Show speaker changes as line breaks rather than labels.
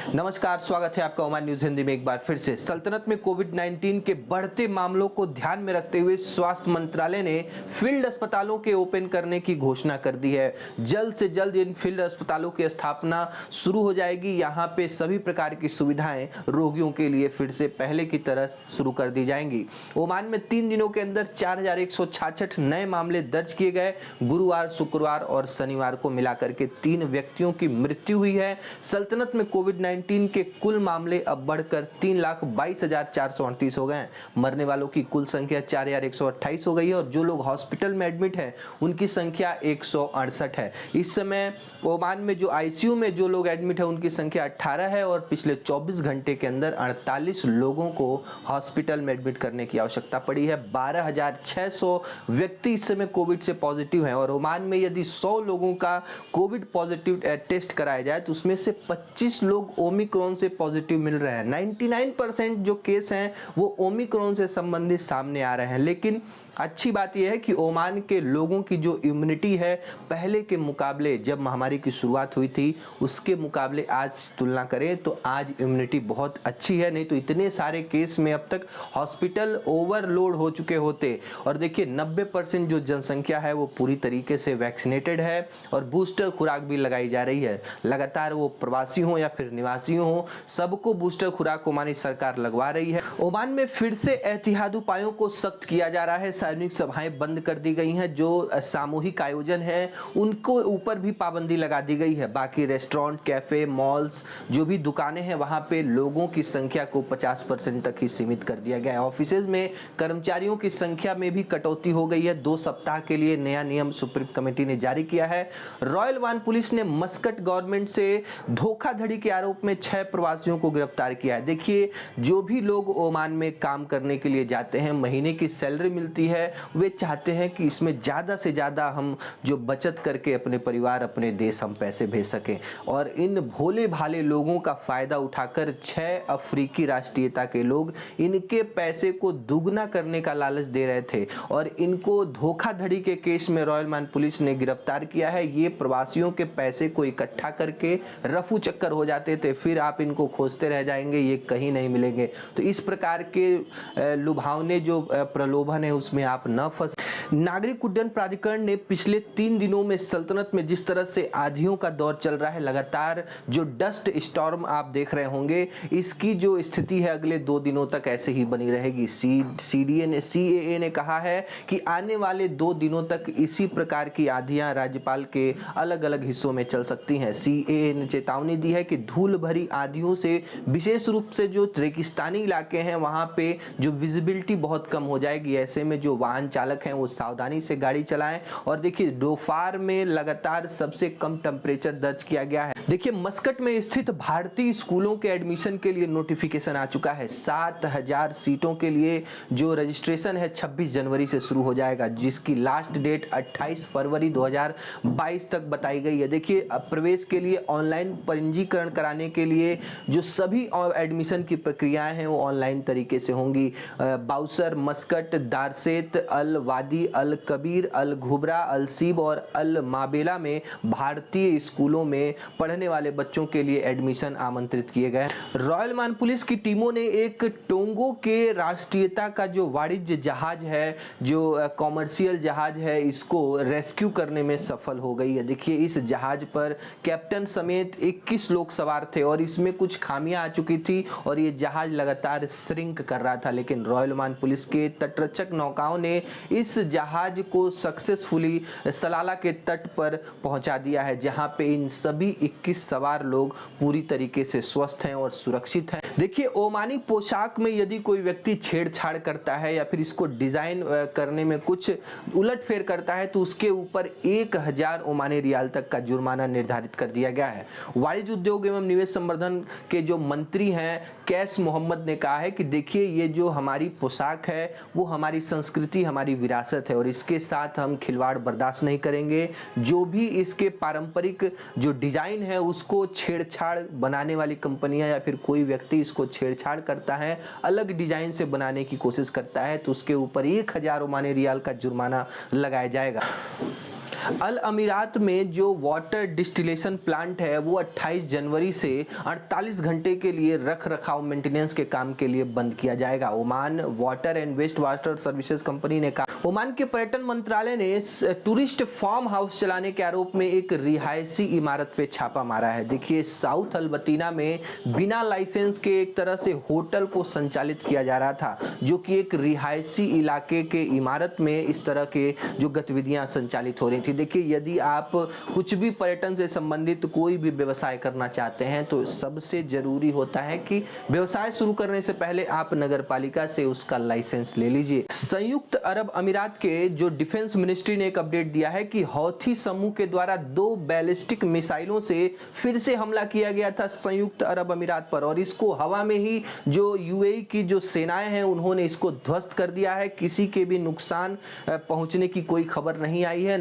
नमस्कार, स्वागत है आपका ओमान न्यूज हिंदी में एक बार फिर से। सल्तनत में कोविड-19 के बढ़ते मामलों को ध्यान में रखते हुए स्वास्थ्य मंत्रालय ने फील्ड अस्पतालों के ओपन करने की घोषणा कर दी है। जल्द से जल्द इन फील्ड अस्पतालों की स्थापना शुरू हो जाएगी। यहाँ पे सभी प्रकार की सुविधाएं रोगियों के लिए फिर से पहले की तरह शुरू कर दी जाएंगी। ओमान में 3 दिनों के अंदर 4166 नए मामले दर्ज किए गए। गुरुवार, शुक्रवार और शनिवार को मिलाकर के 3 व्यक्तियों की मृत्यु हुई है। सल्तनत में कोविड-19 के कुल मामले अब बढ़कर 3,22,438 हो गए हैं। मरने वालों की कुल संख्या 4,128 हो गई है और जो लोग हॉस्पिटल में एडमिट हैं उनकी संख्या 168 है। इस समय ओमान में जो आईसीयू में जो लोग एडमिट है उनकी संख्या 18 है और पिछले 24 घंटे के अंदर 48 लोगों को हॉस्पिटल में एडमिट करने की आवश्यकता पड़ी है। 12,600 व्यक्ति इस समय कोविड से पॉजिटिव हैं और ओमान में यदि 100 लोगों का कोविड पॉजिटिव टेस्ट कराया जाए तो उसमें से 25 लोग ओमिक्रॉन से पॉजिटिव मिल रहे हैं। 99% जो केस हैं वो ओमिक्रॉन से संबंधित सामने आ रहे हैं। लेकिन अच्छी बात यह है कि ओमान के लोगों की जो इम्यूनिटी है पहले के मुकाबले, जब महामारी की शुरुआत हुई थी उसके मुकाबले आज तुलना करें तो आज इम्यूनिटी बहुत अच्छी है। नहीं तो इतने सारे केस में अब तक हॉस्पिटल ओवरलोड हो चुके होते। और देखिए 90% जो जनसंख्या है वो पूरी तरीके से वैक्सीनेटेड है और बूस्टर खुराक भी लगाई जा रही है। लगातार वो प्रवासी हो या फिर निवासी हो, सबको बूस्टर खुराक ओमानी सरकार लगवा रही है। ओमान में फिर से एहतियाती उपायों को सख्त किया जा रहा है। सार्वजनिक सभाएं बंद कर दी गई हैं। जो सामूहिक आयोजन है उनको ऊपर भी पाबंदी लगा दी गई है। बाकी रेस्टोरेंट, कैफे, मॉल्स, जो भी दुकानें हैं वहां पे लोगों की संख्या को 50% तक ही सीमित कर दिया गया है। ऑफिसेज में कर्मचारियों की संख्या में भी कटौती हो गई है। 2 सप्ताह के लिए नया नियम सुप्रीम कमेटी ने जारी किया है। रॉयल ओमान पुलिस ने मस्कट गवर्नमेंट से धोखाधड़ी के आरोप में 6 प्रवासियों को गिरफ्तार किया है। देखिए, जो भी लोग ओमान में काम करने के लिए जाते हैं, महीने की सैलरी मिलती है, वे चाहते हैं कि इसमें ज़्यादा से ज़्यादा हम जो बचत करके अपने परिवार, अपने देश हम पैसे भेज सकें। और इन भोले भाले लोगों का फ़ायदा उठाकर 6 अफ्रीकी राष्ट्रीयता के लोग इनके पैसे को दुगना करने का लालच दे रहे थे और इनको धोखाधड़ी के केस में रॉयल ओमान पुलिस ने गिरफ्तार किया है। ये प्रवासियों के पैसे को इकट्ठा करके रफू चक्कर हो जाते थे, फिर आप इनको खोजते रह जाएंगे, ये कहीं नहीं मिलेंगे। तो इस प्रकार के लुभावने जो प्रलोभन है उसमें आप न फंस। नागरिक उड्डयन प्राधिकरण ने पिछले 3 दिनों में सल्तनत में जिस तरह से आंधियों का दौर चल रहा है, लगातार जो डस्ट स्टॉर्म आप देख रहे होंगे, इसकी जो स्थिति है अगले 2 दिनों तक ऐसे ही बनी रहेगी। CAA ने कहा है कि आने वाले 2 दिनों तक इसी प्रकार की आंधियां राज्यपाल के अलग अलग हिस्सों में चल सकती हैं। CAA ने चेतावनी दी है कि धूल भरी आंधियों से विशेष रूप से जो रेगिस्तानी इलाके हैं वहां पे जो विजिबिलिटी बहुत कम हो जाएगी। ऐसे में जो वाहन चालक हैं वो सावधानी से गाड़ी चलाएं। और देखिए, दोपहर में लगातार सबसे कम टेम्परेचर दर्ज किया गया है। देखिए, मस्कट में स्थित भारतीय स्कूलों के एडमिशन के लिए नोटिफिकेशन आ चुका है। 7,000 सीटों के लिए जो रजिस्ट्रेशन है 26 जनवरी से शुरू हो जाएगा, जिसकी लास्ट डेट 28 फरवरी 2022 तक बताई गई है। देखिए, प्रवेश के लिए ऑनलाइन पंजीकरण कराने के लिए जो सभी एडमिशन की प्रक्रियाएं हैं वो ऑनलाइन तरीके से होंगी। बाउसर, मस्कट, दारसेत, अल वादी, अल कबीर, अल घुबरा, अल सीब और अल माबेला में भारतीय स्कूलों में पढ़ने वाले बच्चों के लिए एडमिशन आमंत्रित किए गए। रॉयल ओमान पुलिस की टीमों ने एक टोंगो के राष्ट्रीयता का जो वाणिज्य जहाज है, जो कॉमर्शियल जहाज है, इसको रेस्क्यू करने में सफल हो गई है। देखिए, इस जहाज पर कैप्टन समेत 21 लोग सवार थे और इसमें कुछ खामियां आ चुकी थी और ये जहाज लगातार श्रिंक कर रहा था। लेकिन रॉयल ओमान पुलिस के तटरक्षक नौकाओं ने इस जहाज को सक्सेसफुली सलाला के तट पर पहुंचा दिया है, जहां पे इन सभी 21 सवार लोग पूरी तरीके से स्वस्थ हैं और सुरक्षित हैं। देखिए, ओमानी पोशाक में यदि कोई व्यक्ति छेड़छाड़ करता है या फिर इसको डिजाइन करने में कुछ उलटफेर करता है तो उसके ऊपर 1000 ओमानी रियाल तक का जुर्माना निर्धारित कर दिया गया है। वाणिज्य उद्योग एवं निवेश संवर्धन के जो मंत्री हैं कैस मोहम्मद ने कहा है कि देखिए, ये जो हमारी पोशाक है वो हमारी संस्कृति, हमारी विरासत है और इसके साथ हम खिलवाड़ बर्दाश्त नहीं करेंगे। जो भी इसके पारंपरिक जो डिजाइन है उसको छेड़छाड़ बनाने वाली कंपनियां या फिर कोई व्यक्ति इसको छेड़छाड़ करता है, अलग डिजाइन से बनाने की कोशिश करता है तो उसके ऊपर 1000 ओमानी रियाल का जुर्माना लगाया जाएगा। अल अमीरात में जो वाटर डिस्टिलेशन प्लांट है वो 28 जनवरी से 48 घंटे के लिए रख रखाव मेंटेनेंस के काम के लिए बंद किया जाएगा। Oman water and waste water services company ने कहा। ओमान के पर्यटन मंत्रालय ने टूरिस्ट फार्म हाउस चलाने के आरोप में एक रिहायशी इमारत पे छापा मारा है। देखिए, साउथ अल्बतीना में बिना लाइसेंस के एक तरह से होटल को संचालित किया जा रहा था, जो कि एक रिहायशी इलाके के इमारत में इस तरह के जो गतिविधियां संचालित हो रही थी। देखिए, यदि आप कुछ भी पर्यटन से संबंधित कोई भी व्यवसाय करना चाहते हैं तो सबसे जरूरी होता है कि व्यवसाय शुरू करने से पहले आप नगर पालिका से उसका लाइसेंस ले लीजिए। संयुक्त अरब अमीरात के जो डिफेंस मिनिस्ट्री ने एक अपडेट दिया है कि हौथी समूह के द्वारा 2 बैलिस्टिक मिसाइलों से फिर से हमला किया गया था संयुक्त अरब अमीरात पर, और इसको हवा में ही जो यूएई की जो सेनाएं हैं उन्होंने इसको ध्वस्त कर दिया है। किसी के भी नुकसान पहुंचने की कोई खबर नहीं आई है।